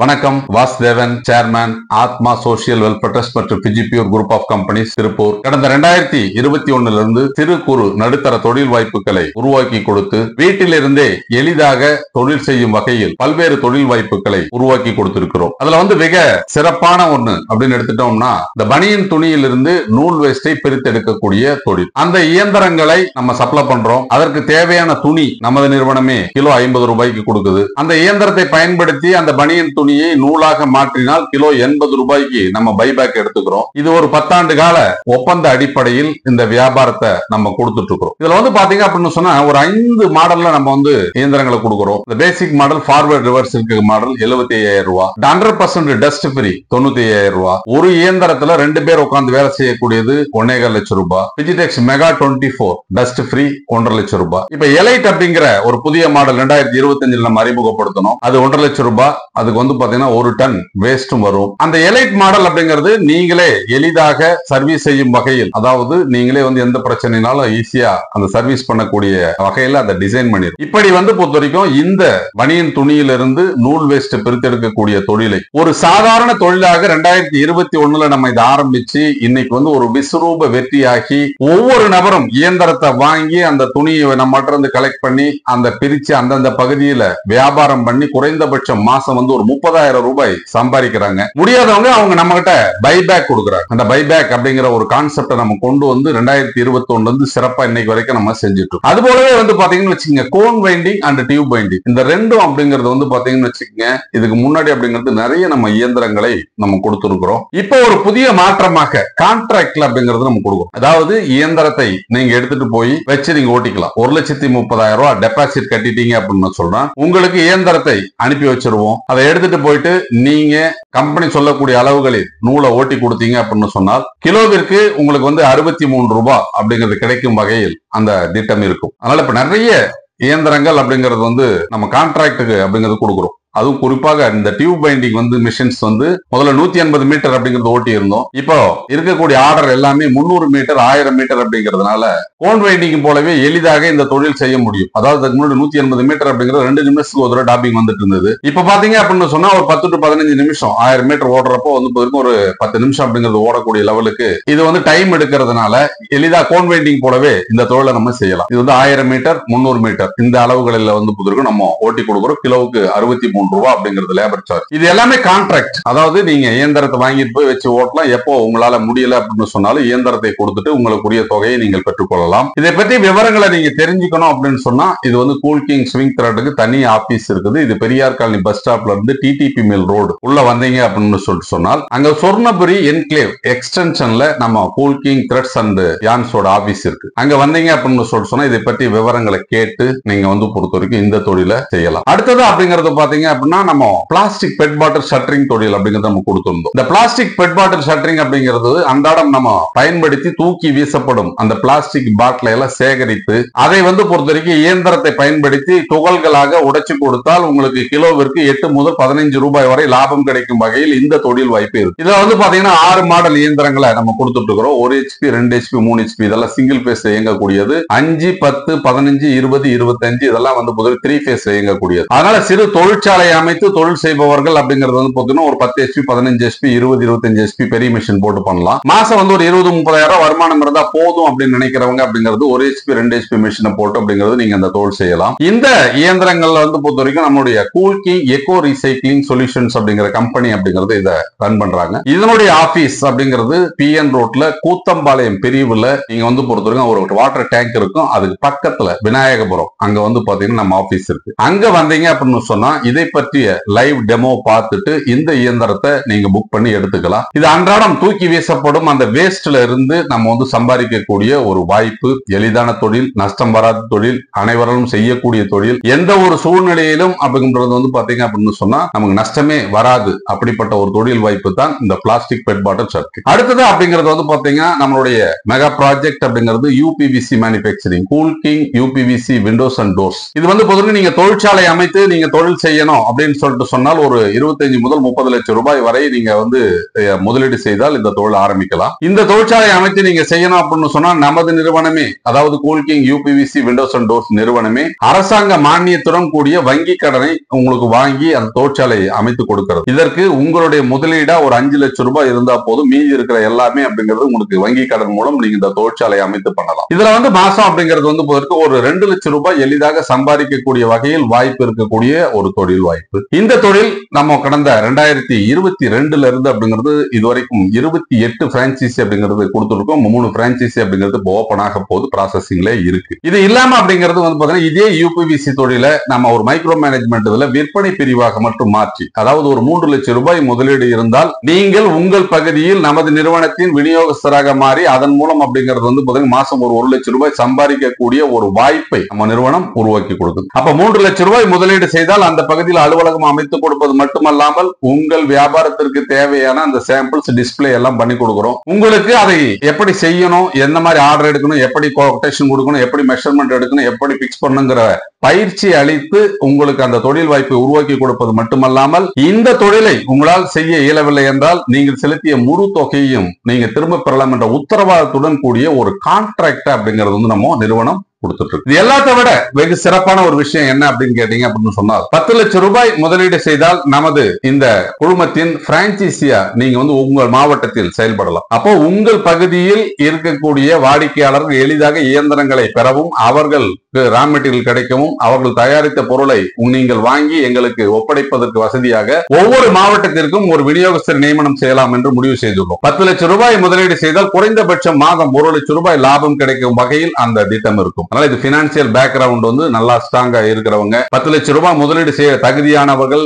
வணக்கம். வாசுதேவன், சேர்மன், ஆத்மா social welfare trust மற்றும் பிஜிபியூர் குரூப் ஆஃப் கம்பெனிஸ், திருப்பூர். கடந்த 2021 இருந்து சிறு குறு நடுத்தர தொழில் வாய்ப்புகளை உருவாக்கி கொடுத்து வீட்டிலிருந்தே எளிதாக தொழில் செய்யும் வகையில் பல்வேறு தொழில் வாய்ப்புகளை உருவாக்கி கொடுத்திருக்கிறோம். அதுல மிக சிறப்பான ஒண்ணு அப்படின்னு எடுத்துட்டோம்னா, இந்த பனியன் துணியிலிருந்து நூல் வேஸ்டை பிரித்தெடுக்கக்கூடிய தொழில். அந்த இயந்திரங்களை நம்ம சப்ளை பண்றோம். அதற்கு தேவையான துணி நமது நிறுவனமே கிலோ 50 ரூபாய்க்கு கொடுக்குது. அந்த இயந்திரத்தை பயன்படுத்தி அந்த பனியன் துணியை நூலாக மாற்றினால் கிலோ 80 ரூபாய்க்கு நம்ம பைபேக் எடுத்துக்கிறோம். இது ஒரு 10 ஆண்டு கால ஒப்பந்த அடிப்படையில் இந்த வியாபாரத்தை நம்ம கொடுத்துட்டு இருக்கிறோம். இதுல பாத்தீங்க அப்படின்னு சொன்னா ஒரு 5 மாடல்ல நம்ம இயந்திரங்களை கொடுக்கிறோம். இந்த பேசிக் மாடல், ஃபார்வர்ட் ரிவர்ஸ் இருக்க மாடல் 75,000 ரூபாய், 100% டஸ்ட் ஃப்ரீ 95,000 ரூபாய், ஒரு இயந்திரத்துல 2 பேர் உட்கார்ந்து வேலை செய்யக்கூடியது 1.25 லட்சம் ரூபாய், பிஜிடெக்ஸ் மெகா 24 டஸ்ட் ஃப்ரீ 1.5 லட்சம் ரூபாய். இப்ப எலைட் அப்படிங்கிற ஒரு புதிய மாடல் 2025 நம்ம அறிமுகப்படுத்தணும். அது 1.5 லட்சம் ரூபாய். அதுக்கு பாத்தீங்கன்னா 1 டன் வேஸ்டும் வரும். அந்த எலைட் மாடல் அப்படிங்கிறது நீங்களே எளிதாக சர்வீஸ் செய்யும் வகையில், அதாவது நீங்களே எந்த பிரச்சனைனாலும் ஈஸியா அந்த சர்வீஸ் பண்ணக்கூடிய வகையில அதை டிசைன் பண்ணிடும். இப்படி பொறுத்த வரைக்கும் இந்த பனியன் துணியிலிருந்து நூல் வேஸ்ட் பிரித்தெடுக்கக்கூடிய தொழிலை ஒரு சாதாரண தொழிலாக 2021 நம்ம இதை ஆரம்பிச்சு இன்னைக்கு ஒரு விஸ்வரூப வெற்றியாகி ஒவ்வொரு நபரும் இயந்திரத்தை வாங்கி அந்த துணியை நம்மகிட்ட இருந்து கலெக்ட் பண்ணி அந்த பிரிச்சு அந்தந்த பகுதியில வியாபாரம் பண்ணி குறைந்தபட்சம் மாசம் ஒரு 30,000 ரூபாய் சம்பாதிக்கிறாங்க. முடியாதவங்க அவங்க நம்ம கிட்ட பைபேக் கொடுக்குறாங்க. அந்த பைபேக் அப்படிங்கிற ஒரு கான்செப்டை நம்ம கொண்டு 2021 இருந்து சிறப்பா இன்னைக்கு வரைக்கும் நம்ம செஞ்சுட்டு இருக்கோம். அது போலவே பாத்தீங்கன்னு வச்சுக்கோங்க, cone winding and tube winding, இந்த ரெண்டும் அப்படிங்கிறது பாத்தீங்கன்னு வச்சுக்கோங்க, இதுக்கு முன்னாடி அப்படிங்கிறது நிறைய நம்ம இயந்திரங்களை நம்ம கொடுத்துருக்கிறோம். இப்போ ஒரு புதிய மாற்றமாக கான்ட்ராக்ட்ல அப்படிங்கிறது நம்ம கொடுக்குறோம். அதாவது இயந்திரத்தை நீங்க எடுத்துட்டு போய் வச்சு நீங்க ஓட்டிக்கலாம். 1,30,000 ரூபாய் டெபாசிட் கட்டிட்டீங்க அப்படின்னு சொல்றேன், உங்களுக்கு இயந்திரத்தை அனுப்பி வச்சிருவோம். அதை எடுத்துட்டு போயிட்டு நீங்க கம்பெனி சொல்லக்கூடிய அளவுகளில் நூலை ஓட்டி கொடுத்தீங்க அப்படின்னு சொன்னால் கிலோவிற்கு உங்களுக்கு 63 ரூபாய் அப்படிங்கிறது கிடைக்கும் வகையில் அந்த திட்டம் இருக்கும். அதனால இப்ப நிறைய இயந்திரங்கள் அப்படிங்கிறது நம்ம கான்ட்ராக்டுக்கு அப்படிங்கிறது கொடுக்குறோம். அதுவும் குறிப்பாக இந்த டியூப் பைண்டிங் மிஷின்ஸ் முதல்ல 180 மீட்டர் அப்படிங்கிறது ஓட்டி இருந்தோம். இப்போ இருக்கக்கூடிய ஆர்டர் எல்லாமே 300 மீட்டர் 1000 மீட்டர் அப்படிங்கிறதுனால கோன் வைண்டிங் போலவே எளிதாக இந்த தொழில் செய்ய முடியும். அதாவது அதுக்கு முன்னாடி 180 மீட்டர் அப்படிங்கிறது 2 நிமிஷத்துக்கு ஒரு டாப்பிங் வந்துட்டு இருந்தது. இப்ப பாத்தீங்க அப்படின்னு சொன்னா ஒரு 10 to 15 நிமிஷம் 1000 மீட்டர் ஓடுறப்போ ஒரு 10 நிமிஷம் அப்படிங்கிறது ஓடக்கூடிய லெவலுக்கு இது டைம் எடுக்கிறதுனால எளிதா கோன் வைண்டிங் போலவே இந்த தொழிலை நம்ம செய்யலாம். இது 1000 மீட்டர் 300 மீட்டர் இந்த அளவுகளில் நம்ம ஓட்டி கொடுக்குறோம். கிலோவுக்கு 63 ரூபாய் அப்படிங்கிறது லேபர் சார்ஜ். இது எல்லாமே கான்ட்ராக்ட். அதாவது நீங்க இயந்திரத்தை வாங்கிட்டு போய் வச்சு ஓட்டலாம். எப்போ உங்களால முடியல அப்படின்னு சொன்னாலும் இயந்திரத்தை கொடுத்துட்டு உங்களுக்குரிய தொகையை நீங்கள் பெற்றுக்கொள்ளலாம். இதை பற்றி விவரங்களை நீங்க தெரிஞ்சுக்கணும் அப்படின்னு சொன்னா இது கூல் கிங் ஸ்விங் த்ரெட்டுக்கு தனி ஆபீஸ் இருக்குது. இது பெரியார் காலனி பஸ் ஸ்டாப்ல இருந்து டிடிபி மில் ரோடு உள்ள வந்தீங்க அப்படின்னு சொன்னால் அங்க சொர்ணபுரி என்க்ளேவ் எக்ஸ்டென்ஷன்ல நம்ம கூல் கிங் த்ரெட்ஸ் அண்ட் யான்ஸோட ஆபீஸ் இருக்கு. அங்க வந்தீங்க அப்படின்னு சொன்னா இதை பற்றி விவரங்களை கேட்டு நீங்க பொறுத்த வரைக்கும் இந்த தொழிலை செய்யலாம். அடுத்தது அப்படிங்கறது பாத்தீங்க அப்படின்னா நம்ம பிளாஸ்டிக் பெட் பாட்டில் ஷட்டரிங் தொழில் அப்படிங்கறத நம்ம கொடுத்திருந்தோம். இந்த பிளாஸ்டிக் பெட் பாட்டில் ஷட்டரிங் அப்படிங்கிறது அன்றாடம் நம்ம பயன்படுத்தி தூக்கி வீசப்படும் அந்த பிளாஸ்டிக் பாட்டிலை எல்லாம் சேகரித்து அதை பொறுத்த வரைக்கும் இயந்திரத்தை பயன்படுத்தி துகள்களாக உடைச்சு கொடுத்தால் உங்களுக்கு கிலோவிற்கு 8 முதல் 15 ரூபாய் வரை லாபம் கிடைக்கும் வகையில் இந்த தொழில் வாய்ப்பு இருக்கு. இதுல பாத்தீங்கன்னா 6 மாடல் இயந்திரங்களை நம்ம கொடுத்துட்டு இருக்கிறோம். 1 HP 2 HP 3 HP இதெல்லாம் சிங்கிள் பேஸ் இயங்கக்கூடியது. 5 10 15 20 25 இதெல்லாம் 3 பேஸ் இயங்கக்கூடியது. அதனால சிறு தொழிற்சாலை அமைத்து தொழில் செய்பவர்கள் அப்படிங்கிறது பார்த்தீங்கன்னா ஒரு 10 HP 15 HP 20 25 HP பெரிய மிஷின் போட்டு பண்ணலாம். மாசம் ஒரு 20-30,000 வருமானம் இருந்தா போதும் அப்படின்னு நினைக்கிறவங்க அப்படிங்கிறது 1 HP 2 HP மிஷினை போட்டு அப்படிங்கிறது நீங்க அந்த தொழில் செய்யலாம். இந்த இயந்திரங்கள்ல பொறுத்த வரைக்கும் நம்மளுடைய cool king echo recycling solutions அப்படிங்கிற கம்பெனி அப்படிங்கிறது இதை ரன் பண்றாங்க. இதனுடைய ஆபீஸ் அப்படிங்கிறது PN ரோட்ல கூத்தம்பாளையம் பிரிவுல நீங்க பொறுத்த வரைக்கும் ஒரு வாட்டர் டேங்க் இருக்கும். அதுக்கு பக்கத்துல விநாயகபுரம் அங்க பாத்தீங்கன்னா நம்ம ஆபீஸ் இருக்கு. அங்க வந்தீங்க அப்படின்னு சொன்னா இதை பற்றிய லைவ் டெமோ பார்த்துட்டு இந்த இயந்திரத்தை நீங்க புக் பண்ணி எடுத்துக்கலாம். இது அன்றாடம் தூக்கி வீசப்படும் அந்த வேஸ்ட்ல இருந்து நம்ம சம்பாதிக்கக்கூடிய ஒரு வாய்ப்பு. எளிதான தொழில், நஷ்டம் வராத தொழில், அனைவரும் செய்யக்கூடிய தொழில். எந்த ஒரு சூழ்நிலையிலும் அப்படின்றது பாத்தீங்க அப்படின்னு சொன்னா நமக்கு நஷ்டமே வராது. அப்படிப்பட்ட ஒரு தொழில் வாய்ப்பு தான் இந்த பிளாஸ்டிக் பெட் பாட்டில் ஷட்டரிங். அடுத்தது அப்படிங்கிறது பாத்தீங்கன்னா நம்மளுடைய மெகா ப்ராஜெக்ட் அப்படிங்கிறது UPVC manufacturing, cool king UPVC Windows and doors. இது பொதுவாக நீங்க தொழிற்சாலை அமைத்து நீங்க தொழில் செய்யணும் செய்யணும் அப்படின்னு சொல்லிட்டு சொன்னால் ஒரு 25 முதல் 30 லட்சம் ரூபாய் வரை நீங்க வந்து முதலீடு செய்தால் இந்த தொழில் ஆரம்பிக்கலாம். இந்த தொழிற்சாலை அமைத்து நீங்க செய்யணும் அப்படின்னு சொன்னா நமது நிறுவனமே, அதாவது Coolking UPVC Windows and doors நிறுவனமே அரசாங்க மானியத்துடன் கூடிய வங்கி கடனை உங்களுக்கு வாங்கி அந்த தொழிற்சாலை அமைத்து கொடுக்கிறது. இதற்கு உங்களுடைய முதலீடா ஒரு 5 லட்சம் ரூபாய் இருந்தா போதும், மீதி இருக்கிற எல்லாமே அப்படிங்கிறது உங்களுக்கு வங்கி கடன் மூலம் நீங்க இந்த தொழிற்சாலை அமைத்து பண்ணலாம். இதுல வந்து மாசம் அப்படிங்கிறது வந்து ஒரு 2 லட்சம் ரூபாய் எளிதாக சம்பாதிக்கக்கூடிய வகையில் வாய்ப்பு இருக்கக்கூடிய ஒரு தொழில் வாய்ப்பு. இந்த தொழில் நம்ம கடந்த 2022 இருந்து அப்படிங்கிறது இதுவரைக்கும் 28 பிரான்சைசி அப்படிங்கிறது கொடுத்துருக்கோம். 3 பிரான்சைசி அப்படிங்கிறது ஓபன் ஆக போது ப்ராசஸிங்ல இருக்கு. இது இல்லாம அப்படிங்கிறது வந்து பாத்தீங்கன்னா இதே யூபிவிசி தொழில நம்ம ஒரு மைக்ரோ மேனேஜ்மெண்ட் இதுல விற்பனை பிரிவாக மட்டும் மாற்றி, அதாவது ஒரு 3 லட்சம் ரூபாய் முதலீடு இருந்தால் நீங்கள் உங்கள் பகுதியில் நமது நிறுவனத்தின் விநியோகஸ்தராக மாறி அதன் மூலம் அப்படிங்கிறது வந்து பாத்தீங்கன்னா மாசம் ஒரு 1 லட்சம் ரூபாய் சம்பாதிக்கக்கூடிய ஒரு வாய்ப்பை நம்ம நிறுவனம் உருவாக்கி கொடுக்குது. அப்ப 3 லட்சம் ரூபாய் முதலீடு செய்தால் அந்த பகுதியில் அலுவலகம் அமைத்து கொடுப்பது மட்டுமல்லாமல் உங்கள் வியாபாரத்திற்கு தேவையான அந்த சாம்பிள்ஸ் டிஸ்பிளே எல்லாம் பண்ணி கொடுக்கிறோம். உங்களுக்கு அதை எப்படி செய்யணும், எந்த மாதிரி ஆர்டர் எடுக்கணும், எப்படி கொட்டேஷன் கொடுக்கணும், எப்படி மெஷர்மெண்ட் எடுக்கணும், எப்படி பிக்ஸ் பண்ணுங்கிற பயிற்சி அளித்து உங்களுக்கு அந்த தொழில் வாய்ப்பை உருவாக்கி கொடுப்பது மட்டுமல்லாமல் இந்த தொழிலை உங்களால் செய்ய இயலவில்லை என்றால் நீங்கள் செலுத்திய முழு தொகையையும் நீங்க திரும்ப பெறலாம் என்ற உத்தரவாதத்துடன் கூடிய ஒரு கான்ட்ராக்ட் அப்படிங்கிறது வந்து நம்ம நிறுவனம் கொடுத்துட்டு இருக்கு. இது எல்லாத்தை விட வெகு சிறப்பான ஒரு விஷயம் என்ன அப்படின்னு கேட்டீங்க அப்படின்னு சொன்னால் 10 லட்சம் ரூபாய் முதலீடு செய்தால் நமது இந்த குழுமத்தின் பிரான்சைசியா நீங்க வந்து உங்கள் மாவட்டத்தில் செயல்படலாம். அப்போ உங்கள் பகுதியில் இருக்கக்கூடிய வாடிக்கையாளர்கள் எளிதாக இயந்திரங்களை பெறவும் அவர்கள் ரா மெட்டீரியல் கிடைக்கவும் அவர்கள் தயாரித்த பொருளை நீங்கள் வாங்கி எங்களுக்கு ஒப்படைப்பதற்கு வசதியாக ஒவ்வொரு மாவட்டத்திற்கும் ஒரு விநியோகஸ்தர் நியமனம் செய்யலாம் என்று முடிவு செய்துள்ளோம். 10 லட்சம் ரூபாய் முதலீடு செய்தால் குறைந்தபட்சம் மாதம் 1 லட்சம் ரூபாய் லாபம் கிடைக்கும் வகையில் அந்த திட்டம் இருக்கும். அதனால இது பினான்சியல் பேக்ரவுண்ட் வந்து நல்லா ஸ்ட்ராங்கா இருக்கிறவங்க, 10 லட்சம் ரூபாய் முதலீடு செய்ய தகுதியானவர்கள்,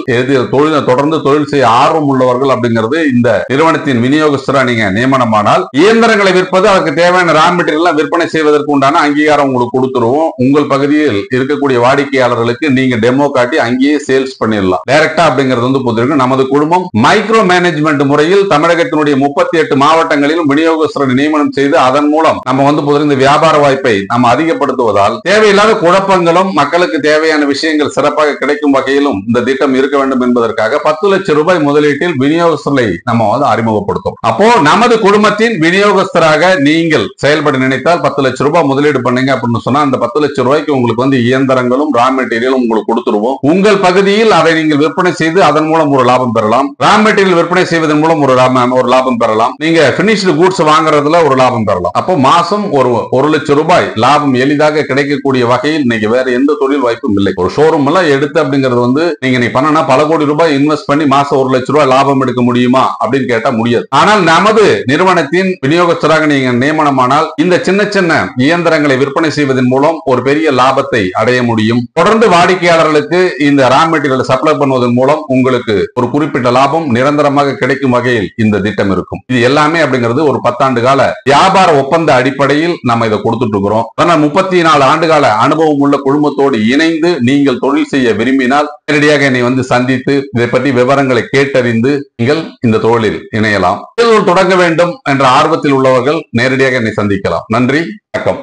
தொடர்ந்து தொழில் செய்ய ஆர்வம் உள்ளவர்கள் அப்படிங்கிறது இந்த நிறுவனத்தின் விநியோகஸ்தரா நீங்க நியமனமானால் இயந்திரங்களை விற்பது அதற்கு தேவையான ரா மெட்டீரியல் விற்பனை செய்வதற்கு உண்டான அங்கீகாரம் உங்களுக்கு கொடுத்துருவோம். உங்கள் பகுதியில் இருக்கக்கூடிய வாடிக்கையாளர்களுக்கு நீங்க டெமோ காட்டி அங்கேயே சேல்ஸ் பண்ணிடலாம் டைரக்டா அப்படிங்கிறது வந்து புரியும். நமது குழுமம் மைக்ரோ மேனேஜ்மெண்ட் முறையில் தமிழகத்தினுடைய 38 மாவட்டங்களிலும் விநியோகஸ்தரை நியமனம் செய்து அதன் மூலம் நம்ம வந்து இந்த வியாபார வாய்ப்பை நம்ம அதிகப்படுத்த தேவையில்லாத குழப்பங்களும் மக்களுக்கு தேவையான விஷயங்கள் சிறப்பாக கிடைக்கும் வகையிலும் இந்த திட்டம் இருக்க வேண்டும் என்பதற்காக 10 லட்சம் ரூபாய் முதலீட்டில் விநியோகஸ்தரை நம்ம வந்து அறிமுகப்படுத்தும். அப்போ நமது குடும்பத்தின் விநியோகஸ்தராக நீங்கள் செயல்பட நினைத்தால் 10 லட்சம் ரூபாய் முதலீடு பண்ணீங்க அப்படின்னு சொன்னா அந்த 10 லட்சம் ரூபாய்க்கு உங்களுக்கு வந்து இயந்திரங்களும் ரா மெட்டீரியலும் உங்களுக்கு கொடுத்துருவோம். உங்கள் பகுதியில் அதை நீங்கள் விற்பனை செய்து அதன் மூலம் ஒரு லாபம் பெறலாம். ரா மெட்டீரியல் விற்பனை செய்வதன் மூலம் ஒரு லாபம் பெறலாம். நீங்க பினிஷ்டு கூட்ஸ் வாங்குறதுல ஒரு லாபம் பெறலாம். அப்போ மாசம் ஒரு 1 லட்சம் ரூபாய் லாபம் எளிதாக கிடைக்கக்கூடிய வகையில் இன்னைக்கு வேற எந்த தொழில் வாய்ப்பும் இல்லை. ஒரு ஷோரூம் எல்லாம் எடுத்து அப்படிங்கிறது வந்து நீங்க பண்ணனா பல கோடி ரூபாய் இன்வெஸ்ட் பண்ணி மாசம் 1 லட்சம் ரூபாய் லாபம் எடுக்க முடியுமா அப்படின்னு கேட்டா முடியாது. ஆனால் நமது நிறுவனத்தின் விநியோகஸ்தராக நீங்க நியமனமானால் இந்த சின்ன சின்ன இயந்திரங்களை விற்பனை செய்வதன் மூலம் ஒரு பெரிய லாபத்தை அடைய முடியும். தொடர்ந்து வாடிக்கையாளர்களுக்கு இந்த ரா மெட்டீரியல் சப்ளை பண்ணுவதன் மூலம் உங்களுக்கு ஒரு குறிப்பிட்ட லாபம் நிரந்தரமாக கிடைக்கும் வகையில் இந்த திட்டம் இருக்கும். இது எல்லாமே அப்படிங்கிறது ஒரு 10 ஆண்டு கால வியாபார ஒப்பந்த அடிப்படையில் நம்ம இதை கொடுத்துட்டு இருக்கிறோம். 34 ஆண்டுகால அனுபவம் உள்ள குழுமத்தோடு இணைந்து நீங்கள் தொழில் செய்ய விரும்பினால் நேரடியாக என்னை வந்து சந்தித்து இதை பற்றி விவரங்களை கேட்டறிந்து நீங்கள் இந்த தொழிலில் இணையலாம். தொடங்க வேண்டும் என்ற ஆர்வத்தில் உள்ளவர்கள் நேரடியாக என்னை சந்திக்கலாம். நன்றி, வணக்கம்.